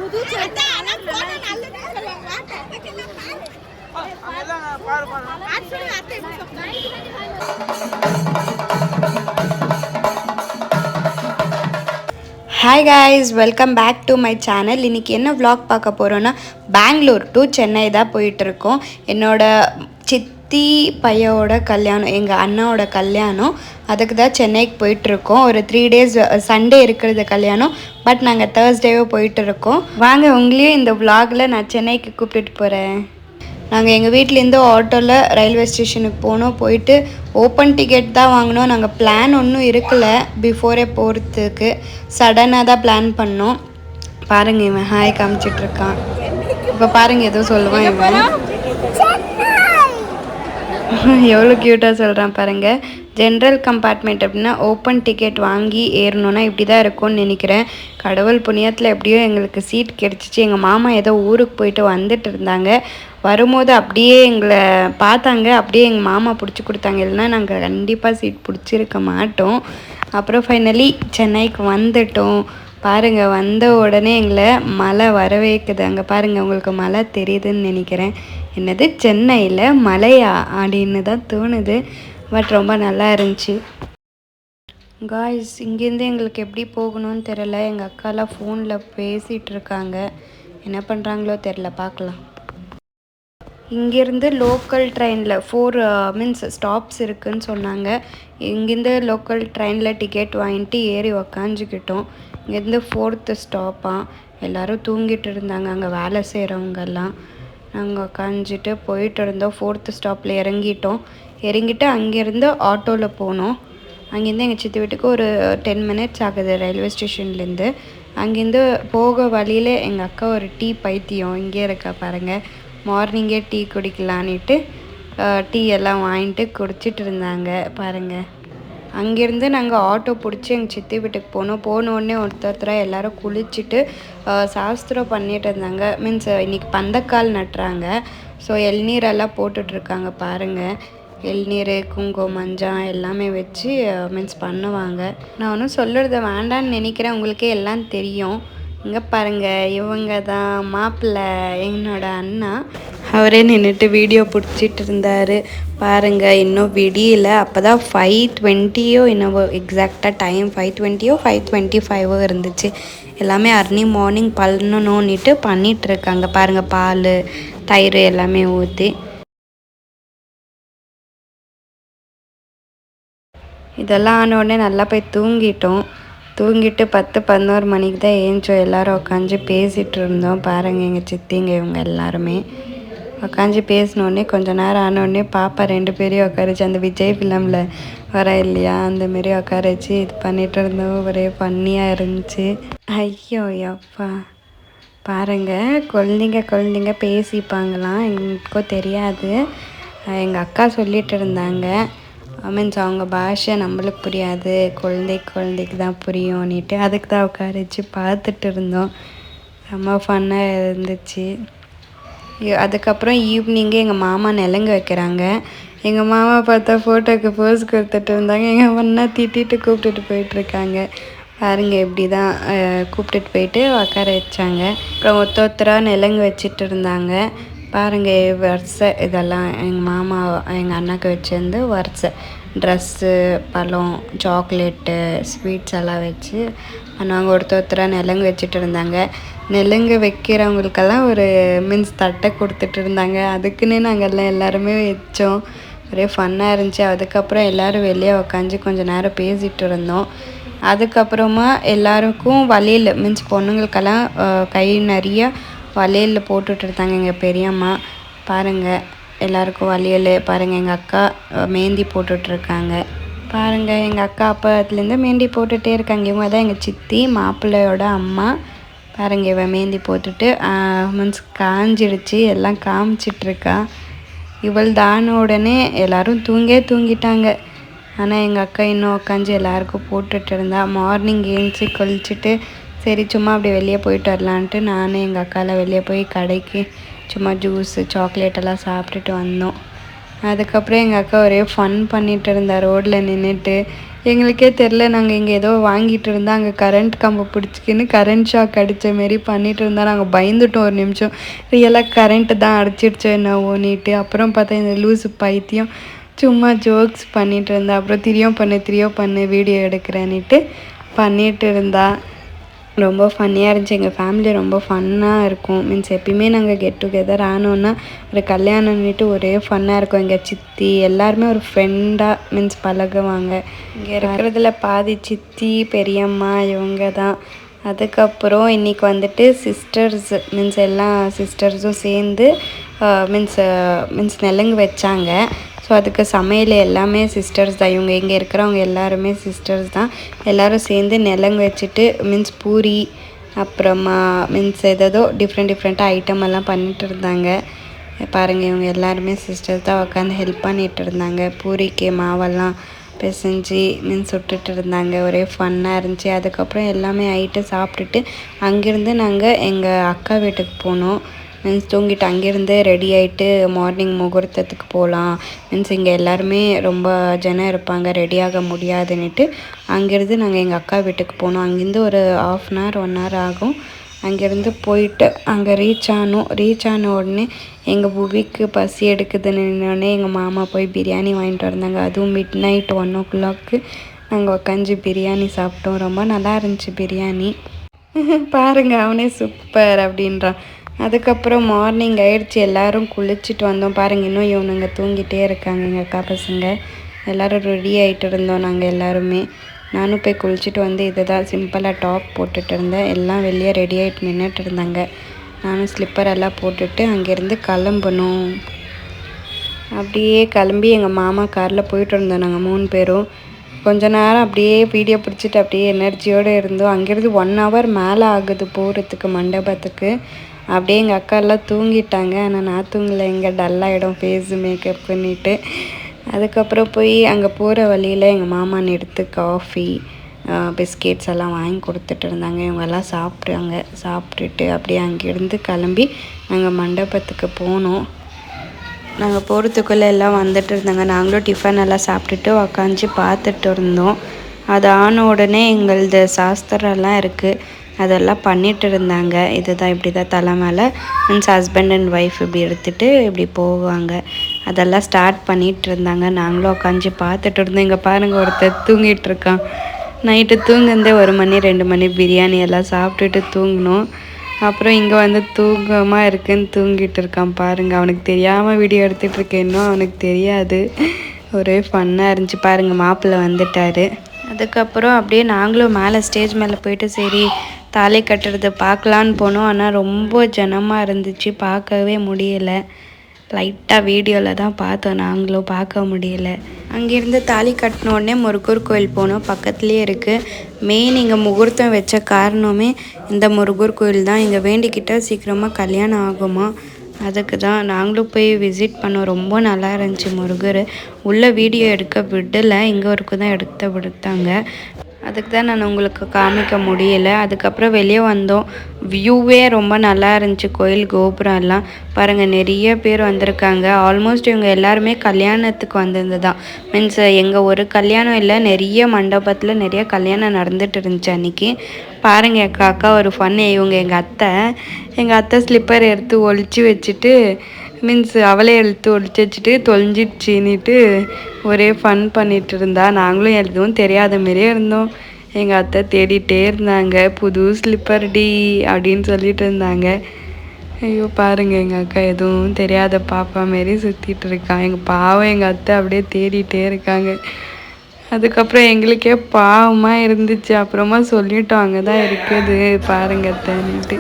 Hi guys, welcome back to my channel. இன்றைக்கி என்ன vlog பார்க்க போகிறோன்னா, பெங்களூர் டு சென்னை தான் போயிட்டுருக்கோம். என்னோட சித்தி பையோட கல்யாணம், எங்கள் அண்ணாவோட கல்யாணம், அதுக்கு தான் சென்னைக்கு போயிட்டுருக்கோம். ஒரு 3 days சண்டே இருக்கிறது கல்யாணம், பட் நாங்கள் தேர்ஸ்டேவே போயிட்டுருக்கோம். வாங்க, உங்களையும் இந்த விலாகில் நான் சென்னைக்கு கூப்பிட்டுட்டு போகிறேன். நாங்கள் எங்கள் வீட்டிலேருந்து ஆட்டோவில் ரயில்வே ஸ்டேஷனுக்கு போனோம். போயிட்டு ஓப்பன் டிக்கெட் தான் வாங்கினோம். நாங்கள் பிளான் ஒன்றும் இருக்கலை பிஃபோரே போகிறதுக்கு, சடனாக தான் பிளான் பண்ணோம். பாருங்கள், இவன் ஹாய் காமிச்சிட்ருக்கான். இப்போ பாருங்கள், ஏதோ சொல்லுவான் இவன். எவ்வளோ க்யூட்டாக சொல்கிறான் பாருங்கள். ஜென்ரல் கம்பார்ட்மெண்ட் அப்படின்னா ஓப்பன் டிக்கெட் வாங்கி ஏறணுன்னா இப்படி தான் இருக்கும்னு நினைக்கிறேன். கடவுள் புண்ணியத்தில் எப்படியோ எங்களுக்கு சீட் கிடச்சிச்சு. எங்கள் மாமா ஏதோ ஊருக்கு போயிட்டு வந்துட்டு இருந்தாங்க. வரும்போது அப்படியே எங்களை பார்த்தாங்க, அப்படியே எங்கள் மாமா பிடிச்சி கொடுத்தாங்க. இல்லைன்னா நாங்கள் கண்டிப்பாக சீட் பிடிச்சிருக்க மாட்டோம். அப்புறம் ஃபைனலி சென்னைக்கு வந்துட்டோம். பாருங்கள், வந்த உடனே எங்களை மழை வரவேக்குது. அங்கே பாருங்கள், உங்களுக்கு மழை தெரியுதுன்னு நினைக்கிறேன். என்னது, சென்னையில் மழையா அப்படின்னு தான் தோணுது. பட் ரொம்ப நல்லா இருந்துச்சு. காய்ஸ், இங்கேருந்து எங்களுக்கு எப்படி போகணும்னு தெரில. எங்கள் அக்காலாம் ஃபோனில் பேசிகிட்டு இருக்காங்க. என்ன பண்ணுறாங்களோ தெரில, பார்க்கலாம். இங்கேருந்து லோக்கல் ட்ரெயினில் 4 ஸ்டாப்ஸ் இருக்குதுன்னு சொன்னாங்க. இங்கேருந்து லோக்கல் ட்ரெயினில் டிக்கெட் வாங்கிட்டு ஏறி உக்காஞ்சிக்கிட்டோம். இங்கேருந்து 4th ஸ்டாப்பாக. எல்லோரும் தூங்கிட்டு இருந்தாங்க அங்கே வேலை செய்கிறவங்கெல்லாம். நாங்கள் உக்காஞ்சிட்டு போயிட்டு இருந்தோம். 4th ஸ்டாப்பில் இறங்கிட்டு அங்கேருந்து ஆட்டோவில் போனோம். அங்கேருந்து எங்கள் சித்தி வீட்டுக்கு ஒரு 10 minutes ஆகுது ரயில்வே ஸ்டேஷன்லேருந்து. அங்கேருந்து போக வழியில் எங்கள் அக்கா ஒரு டீ பைத்தியம் இங்கே இருக்கா பாருங்கள். மார்னிங்கே டீ குடிக்கலான்ட்டு டீ எல்லாம் வாங்கிட்டு குடிச்சிட்டு இருந்தாங்க பாருங்கள். அங்கேருந்து நாங்கள் ஆட்டோ பிடிச்சி எங்கள் சித்தி வீட்டுக்கு போனோடனே ஒருத்தராக எல்லோரும் குளிச்சுட்டு சாஸ்திரம் பண்ணிகிட்டு இருந்தாங்க. இன்றைக்கி பந்தக்கால் நட்டுறாங்க. ஸோ இளநீரெல்லாம் போட்டுட்ருக்காங்க பாருங்கள். இளநீர், குங்குமம், மஞ்சள் எல்லாமே வச்சு பண்ணுவாங்க. நான் ஒன்றும் சொல்லுறது வேண்டான்னு நினைக்கிறேன், உங்களுக்கே எல்லாம் தெரியும். இங்கே பாருங்கள், இவங்க தான் மாப்பிள்ளை, என்னோட அண்ணா. அவரே நின்றுட்டு வீடியோ பிடிச்சிட்டு இருந்தார் பாருங்கள். இன்னும் விடியல. அப்போ தான் 5:20 இன்னும் எக்ஸாக்டாக டைம் 5:20 5:25 இருந்துச்சு. எல்லாமே அர்லி மார்னிங் பண்ணணுன்னுட்டு பண்ணிகிட்ருக்காங்க பாருங்கள். பால், தயிர் எல்லாமே ஊற்றி. இதெல்லாம் ஆனோடனே நல்லா போய் தூங்கிட்டு 10-11 மணிக்கு தான் ஏஞ்சோம். எல்லோரும் உட்காந்து பேசிகிட்டு இருந்தோம் பாருங்கள். எங்கள் சித்திங்க இவங்க எல்லாருமே உட்காந்து பேசினோடனே கொஞ்ச நேரம் ஆனோடனே பாப்பா 2 பேரையும் உட்காரிச்சு, அந்த விஜய் ஃபிலிமில் வர இல்லையா, அந்தமாரி உட்காரிச்சு இது பண்ணிகிட்டு இருந்தோம். ஒரே பண்ணியாக இருந்துச்சு. ஐயோ அப்பா, பாருங்கள், குழந்தைங்க பேசிப்பாங்களாம். எங்களுக்கும் தெரியாது. எங்கள் அக்கா சொல்லிகிட்டு இருந்தாங்க. அவங்க பாஷை நம்மளுக்கு புரியாது, குழந்தைக்கு தான் புரியும்னுட்டு அதுக்கு தான் உட்காரிச்சு பார்த்துட்டு இருந்தோம். ரொம்ப ஃபன்னாக இருந்துச்சு. அதுக்கப்புறம் ஈவினிங்கே எங்கள் மாமா நிலங்கு வைக்கிறாங்க. எங்கள் மாமா பார்த்தா ஃபோட்டோக்கு போஸ் கொடுத்துட்டு இருந்தாங்க. எங்கள் அண்ணா திட்டிட்டு கூப்பிட்டுட்டு போயிட்டுருக்காங்க பாருங்கள். இப்படி தான் கூப்பிட்டுட்டு போயிட்டு உட்கார வச்சாங்க. அப்புறம் ஒருத்தராக நிலங்கு வச்சிட்டு இருந்தாங்க பாருங்கள். வரிசை இதெல்லாம் எங்கள் மாமா எங்கள் அண்ணாக்கு வச்சுருந்து வரிசை ட்ரெஸ்ஸு, பழம், சாக்லேட்டு, ஸ்வீட்ஸ் எல்லாம் வச்சு நாங்கள் ஒருத்தராக நிலங்கு வச்சுட்டு இருந்தாங்க. நிலங்கு வைக்கிறவங்களுக்கெல்லாம் ஒரு தட்டை கொடுத்துட்டு இருந்தாங்க. அதுக்குன்னே நாங்கள் எல்லாருமே வச்சோம். ஒரே ஃபன்னாக இருந்துச்சு. அதுக்கப்புறம் எல்லோரும் வெளியே உக்காந்து கொஞ்சம் நேரம் பேசிகிட்டு இருந்தோம். அதுக்கப்புறமா எல்லாருக்கும் வளையல் பொண்ணுங்களுக்கெல்லாம் கை நிறைய வளையல் போட்டுட்டு இருந்தாங்க எங்கள் பெரியம்மா பாருங்கள். எல்லாருக்கும் வளையல் பாருங்கள். எங்கள் அக்கா மேந்தி போட்டுட்ருக்காங்க பாருங்கள். எங்கள் அக்கா அப்போத்துலேருந்து மேந்தி போட்டுகிட்டே இருக்காங்க. இவங்க தான் எங்கள் சித்தி, மாப்பிள்ளையோட அம்மா பாருங்கள். இவன் மேந்தி போட்டுட்டு காஞ்சிடுச்சு, எல்லாம் காமிச்சிட்ருக்கா. இவள் தான உடனே எல்லோரும் தூங்கிட்டாங்க. ஆனால் எங்கள் அக்கா இன்னும் உட்காந்து எல்லாருக்கும் போட்டுட்டு இருந்தா. மார்னிங் ஏஞ்சி குளிச்சுட்டு சரி சும்மா அப்படி வெளியே போயிட்டு வரலான்ட்டு நானும் எங்கள் அக்காவில் வெளியே போய் கடைக்கு சும்மா ஜூஸு, சாக்லேட்டெல்லாம் சாப்பிட்டுட்டு வந்தோம். அதுக்கப்புறம் எங்கள் அக்கா ஒரே ஃபன் பண்ணிகிட்டு இருந்தா ரோட்டில் நின்றுட்டு. எங்களுக்கே தெரில. நாங்கள் இங்கே ஏதோ வாங்கிட்டு இருந்தால் அங்கே கரண்ட் கம்பை பிடிச்சிக்கின்னு கரண்ட் ஷாக் அடித்த மாரி பண்ணிகிட்டு இருந்தால் நாங்கள் பயந்துட்டோம் ஒரு நிமிஷம். ரியலாக கரண்ட்டு தான் அடிச்சிடுச்சோ என்ன ஓனிட்டு. அப்புறம் பார்த்தா இந்த லூஸு பைத்தியம் சும்மா ஜோக்ஸ் பண்ணிகிட்டு இருந்தா. அப்புறம் திரியோ பண்ணு வீடியோ எடுக்கிறேன்னுட்டு பண்ணிகிட்டு இருந்தா. ரொம்ப ஃபன்னியாக இருந்துச்சு. எங்கள் ஃபேமிலி ரொம்ப ஃபன்னாக இருக்கும். மீன்ஸ் எப்பயுமே நாங்கள் கெட் டுகெதர் ஆனோன்னா ஒரு கல்யாணம்னுட்டு ஒரே ஃபன்னாக இருக்கும். எங்கள் சித்தி எல்லாருமே ஒரு ஃப்ரெண்டாக மீன்ஸ் பழகுவாங்க. இங்கே இருக்கிறதுல பாதி சித்தி பெரியம்மா இவங்க தான். அதுக்கப்புறம் இன்றைக்கி வந்துட்டு சிஸ்டர்ஸ் மீன்ஸ் எல்லா சிஸ்டர்ஸும் சேர்ந்து மீன்ஸ் நெல்லங்கு வச்சாங்க. ஸோ அதுக்கு சமையல் எல்லாமே சிஸ்டர்ஸ் தான். இவங்க இங்கே இருக்கிறவங்க எல்லாருமே சிஸ்டர்ஸ் தான். எல்லோரும் சேர்ந்து நெல்லங்கு வச்சுட்டு மீன்ஸ் பூரி அப்புறமா மீன்ஸ் ஏதோ டிஃப்ரெண்ட்டாக ஐட்டம் எல்லாம் பண்ணிகிட்டு இருந்தாங்க. பாருங்கள், இவங்க எல்லாருமே சிஸ்டர்ஸ் தான் உட்காந்து ஹெல்ப் பண்ணிகிட்டு இருந்தாங்க. பூரிக்கு மாவெல்லாம் பிசைஞ்சு மீன்ஸ் சுட்டுட்டு இருந்தாங்க. ஒரே ஃபன்னாக இருந்துச்சு. அதுக்கப்புறம் எல்லாமே ஆகிட்டு சாப்பிட்டுட்டு அங்கேருந்து நாங்கள் எங்கள் அக்கா வீட்டுக்கு போனோம். மீன்ஸ் தூங்கிட்டு அங்கேருந்து ரெடி ஆகிட்டு மார்னிங் முகூர்த்தத்துக்கு போகலாம். மீன்ஸ் இங்கே எல்லாருமே ரொம்ப ஜனம் இருப்பாங்க, ரெடியாக முடியாதுன்னுட்டு அங்கேருந்து நாங்கள் எங்கள் அக்கா வீட்டுக்கு போனோம். அங்கேருந்து ஒரு 1/2 1 hour ஆகும். அங்கேருந்து போயிட்டு அங்கே ரீச் ஆன உடனே எங்கள் புவிக்கு பசி எடுக்குதுன்னொடனே எங்கள் மாமா போய் பிரியாணி வாங்கிட்டு வந்தாங்க. அதுவும் மிட் நைட் 1 o'clock நாங்கள் உட்காந்து பிரியாணி சாப்பிட்டோம். ரொம்ப நல்லா இருந்துச்சு பிரியாணி. பாருங்கள், அவனே சூப்பர் அப்படின்றான். அதுக்கப்புறம் மார்னிங் ஆயிடுச்சு. எல்லோரும் குளிச்சுட்டு வந்தோம். பாருங்கள், இன்னும் இவனுங்க தூங்கிட்டே இருக்காங்க. எங்கள் அக்கா பசங்க எல்லோரும் ரெடி ஆகிட்டு இருந்தோம். நாங்கள் எல்லாருமே நானும் போய் குளிச்சுட்டு வந்து இதை தான் சிம்பிளாக டாப் போட்டுட்டு இருந்தேன். எல்லாம் வெளியே ரெடி ஆகிட்டு நின்றுட்டு இருந்தாங்க. நானும் ஸ்லிப்பர் எல்லாம் போட்டுட்டு அங்கேருந்து கிளம்பணும். அப்படியே கிளம்பி எங்கள் மாமா காரில் போயிட்டு இருந்தோம். நாங்கள் 3 பேரும் கொஞ்ச நேரம் அப்படியே வீடியோ பிடிச்சிட்டு அப்படியே எனர்ஜியோடு இருந்தோம். அங்கேருந்து 1 hour மேலே ஆகுது போகிறதுக்கு மண்டபத்துக்கு. அப்படியே எங்கள் அக்கா எல்லாம் தூங்கிட்டாங்க. ஆனால் நான் தூங்கலை. எங்கே டல்லாகிடும் ஃபேஸு மேக்கப் பண்ணிவிட்டு. அதுக்கப்புறம் போய் அங்கே போகிற வழியில் எங்கள் மாமா எடுத்து காஃபி பிஸ்கெட்ஸ் எல்லாம் வாங்கி கொடுத்துட்டு இருந்தாங்க. இவங்கெல்லாம் சாப்பிட்டுட்டு அப்படியே அங்கேருந்து கிளம்பி நாங்கள் மண்டபத்துக்கு போனோம். நாங்கள் போகிறதுக்குள்ளே எல்லாம் வந்துட்டு இருந்தாங்க. நாங்களும் டிஃபன் எல்லாம் சாப்பிட்டுட்டு உக்காந்து பார்த்துட்டு இருந்தோம். அது ஆன உடனே எங்களது சாஸ்திரம்லாம் இருக்குது, அதெல்லாம் பண்ணிகிட்டு இருந்தாங்க. இதுதான் இப்படி தான் தலை மேலே மீன்ஸ் ஹஸ்பண்ட் அண்ட் ஒய்ஃப் இப்படி எடுத்துகிட்டு இப்படி போவாங்க. அதெல்லாம் ஸ்டார்ட் பண்ணிகிட்டு இருந்தாங்க. நாங்களும் உட்காந்து பார்த்துட்டு இருந்தோம். இங்கே பாருங்கள், ஒருத்தர் தூங்கிட்டு இருக்கான். நைட்டு தூங்குந்தே 1 மணி 2 மணி பிரியாணி எல்லாம் சாப்பிட்டுட்டு தூங்கினோம். அப்புறம் இங்கே வந்து தூக்கமாக இருக்குன்னு தூங்கிட்டு இருக்கான். பாருங்கள், அவனுக்கு தெரியாமல் வீடியோ எடுத்துகிட்டு இருக்கேன். இன்னும் அவனுக்கு தெரியாது. ஒரே ஃபன்னாக இருந்துச்சு. பாருங்கள், மாப்பிள்ளை வந்துட்டார். அதுக்கப்புறம் அப்படியே நாங்களும் மேலே ஸ்டேஜ் மேலே போயிட்டு சரி தாலி கட்டுறது பார்க்கலான்னு போனோம். ஆனால் ரொம்ப ஜனமாக இருந்துச்சு, பார்க்கவே முடியலை. லைட்டாக வீடியோவில் தான் பார்த்தோம், நாங்களும் பார்க்க முடியல. அங்கேருந்து தாலி கட்டின உடனே முருகர் கோயில் போனோம். பக்கத்துலேயே இருக்குது. மெயின் இங்கே முகூர்த்தம் வச்ச காரணமே இந்த முருகர் கோயில் தான். இங்கே வேண்டிக்கிட்ட சீக்கிரமாக கல்யாணம் ஆகுமா, அதுக்கு தான் நாங்களும் போய் விசிட் பண்ணோம். ரொம்ப நல்லா இருந்துச்சு முருகர். உள்ளே வீடியோ எடுக்க விடலை, இங்கே வரைக்கும் தான் விடுத்தாங்க. அதுக்கு தான் நான் உங்களுக்கு காமிக்க முடியலை. அதுக்கப்புறம் வெளியே வந்தோம். வியூவே ரொம்ப நல்லா இருந்துச்சு. கோயில் கோபுரம் எல்லாம் பாருங்கள், நிறைய பேர் வந்திருக்காங்க. ஆல்மோஸ்ட் இவங்க எல்லாருமே கல்யாணத்துக்கு வந்திருந்து தான். மீன்ஸ் எங்கள் ஒரு கல்யாணம் இல்லை, நிறைய மண்டபத்தில் நிறைய கல்யாணம் நடந்துட்டு இருந்துச்சு அன்றைக்கி. பாருங்கள், எங்கள் அக்கா ஒரு ஃபன்னு. இவங்க எங்கள் அத்தை ஸ்லிப்பர் எடுத்து ஒழிச்சு வச்சுட்டு மீன்ஸ் அவளே எடுத்து ஒழிச்சு வச்சுட்டு தொலைஞ்சிடுச்சின்னுட்டு ஒரே ஃபன் பண்ணிகிட்டு இருந்தா. நாங்களும் எதுவும் தெரியாத மாரியே இருந்தோம். எங்கள் அத்தை தேடிகிட்டே இருந்தாங்க. புது ஸ்லிப்பர் டி அப்படின்னு சொல்லிட்டு இருந்தாங்க. ஐயோ பாருங்கள், எங்கள் அக்கா எதுவும் தெரியாத பாப்பா மாரி சுற்றிட்டு இருக்கான். எங்கள் அத்தை அப்படியே தேடிகிட்டே இருக்காங்க. அதுக்கப்புறம் எங்களுக்கே பாவமாக இருந்துச்சு. அப்புறமா சொல்லிட்டோம் அங்கே தான் இருக்குது பாருங்க அத்தைன்னுட்டு.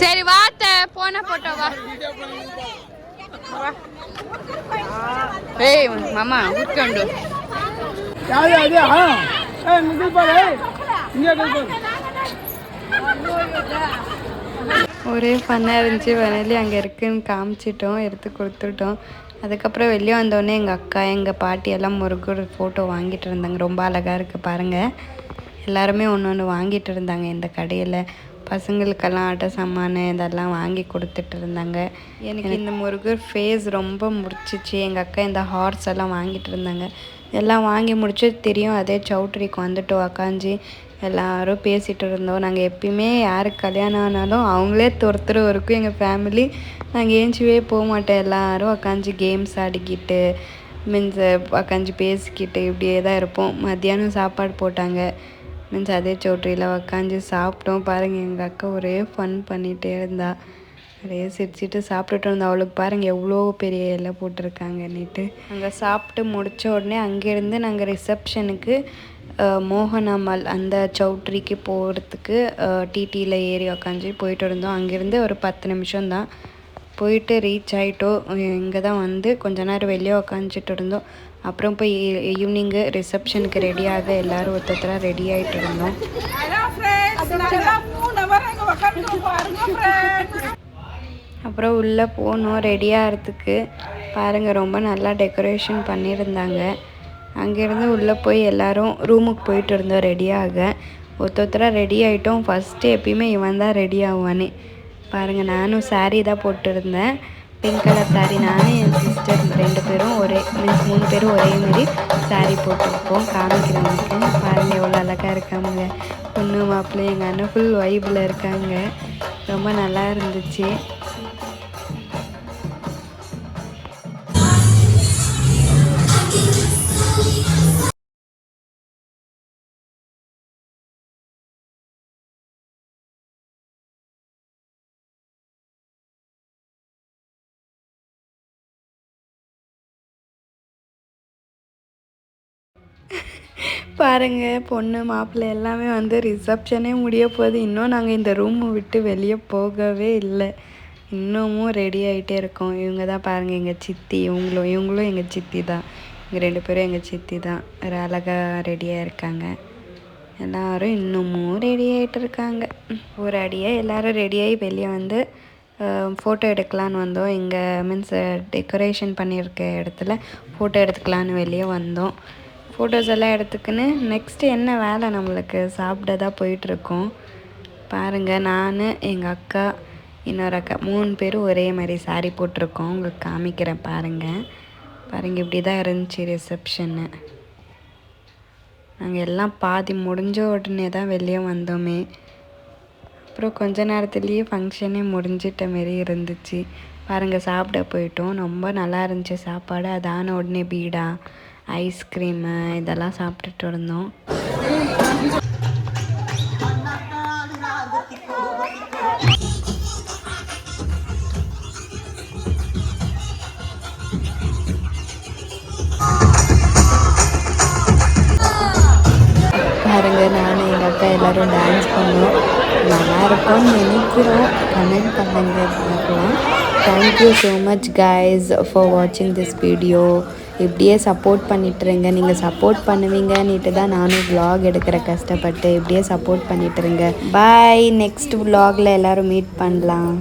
சரி வாத்த போன போட்டோவா. ஏய் மாமா உட்காந்து ஒரே ஃபன்னாக இருந்துச்சு. வனலி அங்கே இருக்குன்னு காமிச்சிட்டோம், எடுத்து கொடுத்துட்டோம். அதுக்கப்புறம் வெளியே வந்தோடனே எங்கள் அக்கா எங்கள் பாட்டி எல்லாம் முருகர் ஃபோட்டோ வாங்கிட்டு இருந்தாங்க. ரொம்ப அழகாக இருக்குது பாருங்கள். எல்லாருமே ஒன்று வாங்கிட்டு இருந்தாங்க இந்த கடையில். பசங்களுக்கெல்லாம் ஆட்ட சாமான் இதெல்லாம் வாங்கி கொடுத்துட்டு இருந்தாங்க. எனக்கு இந்த முருகர் ஃபேஸ் ரொம்ப முடிச்சிச்சு. எங்கள் அக்கா இந்த ஹார்ஸ் எல்லாம் வாங்கிட்டு இருந்தாங்க. எல்லாம் வாங்கி முடிச்சு தெரியும் அதே சவுட்ரிக்கு வந்துட்டு உக்காஞ்சி எல்லோரும் பேசிகிட்டு இருந்தோம். நாங்கள் எப்பயுமே யாருக்கு கல்யாணம் ஆனாலும் அவங்களே ஒருத்தர் இருக்கும் எங்கள் ஃபேமிலி. நாங்கள் ஏஞ்சிவே போக மாட்டோம். எல்லோரும் உக்காஞ்சி கேம்ஸ் ஆடிக்கிட்டு மீன்ஸ் உக்காஞ்சி பேசிக்கிட்டு இப்படியே தான் இருப்போம். மத்தியானம் சாப்பாடு போட்டாங்க. மீன்ஸ் அதே சவுட்ரியில் உக்காஞ்சி சாப்பிட்டோம். பாருங்கள் எங்கள் அக்கா ஒரே ஃபன் பண்ணிகிட்டே இருந்தா. நிறைய சிரிச்சிட்டு சாப்பிட்டுட்டு இருந்தோம். அவளுக்கு பாருங்கள் எவ்வளோ பெரிய இலை போட்டிருக்காங்கன்னுட்டு. அங்கே சாப்பிட்டு முடித்த உடனே அங்கேருந்து நாங்கள் ரிசப்ஷனுக்கு மோகனாமல் அந்த சவுட்ரிக்கு போகிறதுக்கு டிடியில் ஏறி உக்காஞ்சி போயிட்டு இருந்தோம். அங்கேருந்து ஒரு 10 நிமிஷம் தான் போயிட்டு ரீச் ஆகிட்டோம். இங்கே தான் வந்து கொஞ்ச நேரம் வெளியே உக்காந்துட்டு இருந்தோம். அப்புறம் போய் ஈவினிங்கு ரிசப்ஷனுக்கு ரெடியாக எல்லோரும் ஒருத்தராக ரெடி ஆகிட்டு இருந்தோம். அப்புறம் உள்ளே போனோம் ரெடியாகிறதுக்கு. பாருங்கள் ரொம்ப நல்லா டெக்கரேஷன் பண்ணியிருந்தாங்க. அங்கேருந்து உள்ளே போய் எல்லோரும் ரூமுக்கு போயிட்டு இருந்தோம் ரெடியாக. ஒருத்தராக ரெடி ஆகிட்டோம். ஃபஸ்ட்டு எப்பயுமே இவன் தான் ரெடி ஆகுவானே. பாருங்கள் நானும் சாரீ தான் போட்டிருந்தேன். Pink colour sari. நானும் என் சிஸ்டர் 2 பேரும் மீன்ஸ் 3 பேரும் ஒரே மாதிரி சாரீ போட்டிருப்போம். காமிக்கிறவங்களுக்கு பாருங்கள் எவ்வளோ அழகாக இருக்காங்க. பொண்ணு மாப்பிள்ளை எங்கள் அண்ணன் ஃபுல் வைபில் இருக்காங்க. ரொம்ப நல்லா இருந்துச்சு. பாருங்கள் பொண்ணு மாப்பிள்ளை எல்லாமே வந்து ரிசப்ஷனே முடிய போகுது. இன்னும் நாங்கள் இந்த ரூமை விட்டு வெளியே போகவே இல்லை. இன்னமும் ரெடி ஆகிட்டே இருக்கோம். இவங்க தான் பாருங்கள் எங்கள் சித்தி. இவங்களும் எங்கள் சித்தி தான். இங்கே 2 பேரும் எங்கள் சித்தி தான். ஒரு அழகாக ரெடியாக இருக்காங்க. எல்லோரும் இன்னமும் ரெடி ஆகிட்டு இருக்காங்க. ஒரு அடியாக எல்லோரும் ரெடியாகி வெளியே வந்து ஃபோட்டோ எடுக்கலான்னு வந்தோம். இங்கே மீன்ஸ் டெக்கரேஷன் பண்ணியிருக்க இடத்துல ஃபோட்டோ எடுத்துக்கலான்னு வெளியே வந்தோம். ஃபோட்டோஸ் எல்லாம் எடுத்துக்கின்னு நெக்ஸ்ட்டு என்ன வேலை நம்மளுக்கு சாப்பிட தான் போயிட்டுருக்கோம். பாருங்கள் நான் எங்கள் அக்கா இன்னொரு அக்கா 3 பேரும் ஒரே மாதிரி சாரீ போட்டிருக்கோம். உங்களுக்கு காமிக்கிறேன் பாருங்கள். இப்படி தான் இருந்துச்சு ரிசப்ஷன்னு. நாங்கள் எல்லாம் பாதி முடிஞ்ச உடனே தான் வெளியே வந்தோமே. அப்புறம் கொஞ்ச நேரத்துலேயே ஃபங்க்ஷனே முடிஞ்சிட்ட மாரி இருந்துச்சு. பாருங்கள் சாப்பிட போயிட்டோம். ரொம்ப நல்லா இருந்துச்சு சாப்பாடு. அதான உடனே பீடா ஐஸ்கிரீமு இதெல்லாம் சாப்பிட்டுட்டு இருந்தோம். பாருங்க நானும் எங்கள் அக்கா எல்லோரும் டான்ஸ் பண்ணோம். நல்லா இருக்கும்னு நினைக்கிறோம். கமெண்ட் பண்ணுங்க பார்க்கலாம். Thank you so much guys for வாட்சிங் திஸ் வீடியோ. இப்படியே சப்போர்ட் பண்ணிட்டுருங்க. நீங்கள் சப்போர்ட் பண்ணுவீங்கன்னுட்டு தான் நானும் vlog எடுக்கிற கஷ்டப்பட்டு. இப்படியே சப்போர்ட் பண்ணிட்டுருங்க. பாய். நெக்ஸ்ட் vlogல எல்லோரும் மீட் பண்ணலாம்.